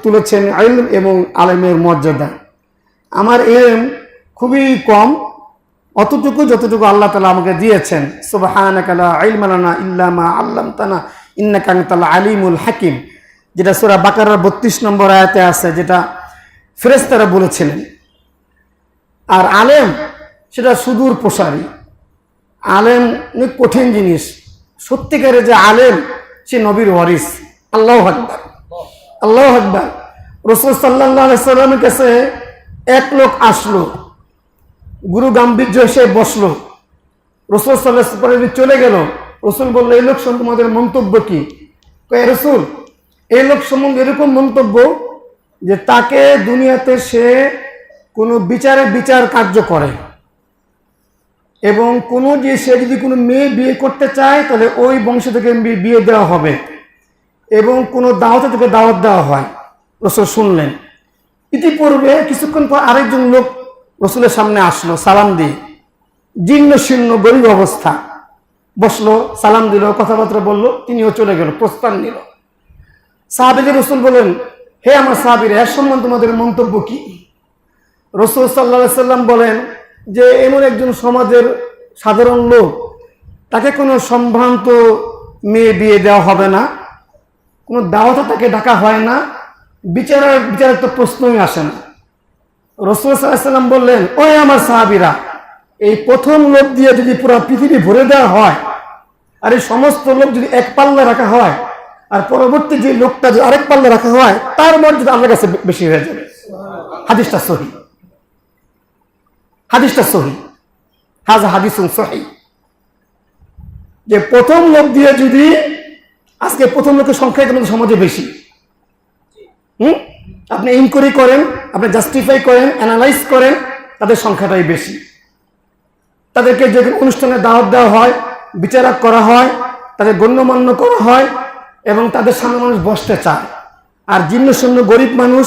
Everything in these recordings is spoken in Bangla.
তুলেছেন ইলম এবং আলেমের মর্যাদা। আমার ইলম খুবই কম, অতটুকু যতটুকু আল্লাহ তাআলা আমাকে দিয়েছেন। সুবহানাকা লা ইলমা লানা ইল্লা মা আল্লামতানা ইন্নাকা আনতাল আলিমুল হাকিম, যেটা সূরা বাকারার 32 নম্বর আয়াতে আছে, যেটা ফেরেশতারা বলেছিলেন। আর আলেম সেটা সুদূর প্রসারী। আলেম অনেক কঠিন জিনিস। সত্যিকারে যে আলেম সে নবীর ওয়ারিস। আল্লাহু আকবার, আল্লাহু আকবার। রাসূল সাল্লাল্লাহু আলাইহি সাল্লামের কাছে এক লোক আসলো, গুরু গাম্ভীর্য এসে বসলো। রাসূল সাল্লাল্লাহু আলাইহি ওয়াসাল্লাম চলে গেল। রাসূল বলল, এই লোক সম্বন্ধে তোমাদের মন্তব্য কি? কয়, রাসূল, এই লোক সম্বন্ধে এরকম মন্তব্য যে তাকে দুনিয়াতে সে কোনো বিচার কার্য করে, এবং কোনো যে সে যদি কোনো মেয়ে বিয়ে করতে চায় তাহলে ওই বংশ থেকে বিয়ে দেওয়া হবে, এবং কোনো দাওয়াতে থেকে দাওয়াত দেওয়া হয়। রাসূল শুনলেন। ইতিপূর্বে কিছুক্ষণ পর আরেকজন লোক রাসূলের সামনে আসলো সালাম দিয়ে, জীর্ণ শীর্ণ গরিব অবস্থা, বসলো, সালাম দিল, কথাবার্তা বললো, তিনিও চলে গেল, প্রস্থান নিল। সাহাবীদের রাসূল বলেন, হে আমার সাহাবীরা, এর সম্বন্ধে তোমাদের মন্তব্য কি? রাসূল সাল্লাল্লাহু আলাইহি সাল্লাম বলেন যে এমন একজন সমাজের সাধারণ লোক, তাকে কোনো সম্ভ্রান্ত মেয়ে বিয়ে দেওয়া হবে না, কোনো দাওয়াতে তাকে ডাকা হয় না, বিচারের তো প্রশ্নই আসে না। রাসূল সাল্লাল্লাহু আলাইহি সাল্লাম বললেন, ওই আমার সাহাবীরা, এই প্রথম লোক দিয়ে যদি পুরো পৃথিবী ভরে দেওয়া হয়, আর এই সমস্ত লোক যদি এক পাল্লা রাখা হয়, আর পরবর্তী যে লোকটা যদি আরেক পাল্লা রাখা হয়, তার মর্যাদা আল্লাহর কাছে বেশি হয়ে যাবে। হাদিসটা সহিহ, হাদিসটা সহিহ, হাযা হাদিসুন সহিহ। যে প্রথম লোক দিয়ে যদি, আজকে প্রথম লোকের সংখ্যা আমাদের সমাজে বেশি। আপনি ইনকোয়ারি করেন, আপনি জাস্টিফাই করেন, অ্যানালাইজ করেন, তাদের সংখ্যাটাই বেশি। তাদেরকে যে অনুষ্ঠানে দাওয়াত দেওয়া হয়, বিচারক করা হয়, তাদের গণ্যমান্য করা হয়, এবং তাদের সামনে মানুষ বসতে চায়। আর জীর্ণ শীর্ণ গরিব মানুষ,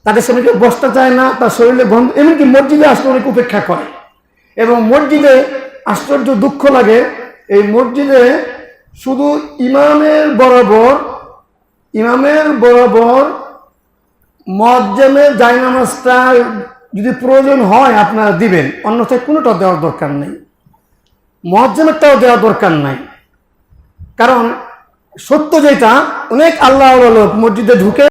তাদের সামনে কেউ বসতে চায় না, তার শরীরে গন্ধ, এমনকি মসজিদে আসলে অনেক উপেক্ষা করে। এবং মসজিদে আশ্চর্য দুঃখ লাগে, এই মসজিদে শুধু ইমামের বরাবর মুয়াজ্জিনের জায়নামাজটা যদি প্রয়োজন হয় আপনারা দিবেন, অন্যথায় কোনোটা দেওয়ার দরকার নেই, মুয়াজ্জিনেরটাও দেওয়ার দরকার নাই। কারণ সত্য যেটা, অনেক আল্লাহওয়ালা লোক মসজিদে ঢুকে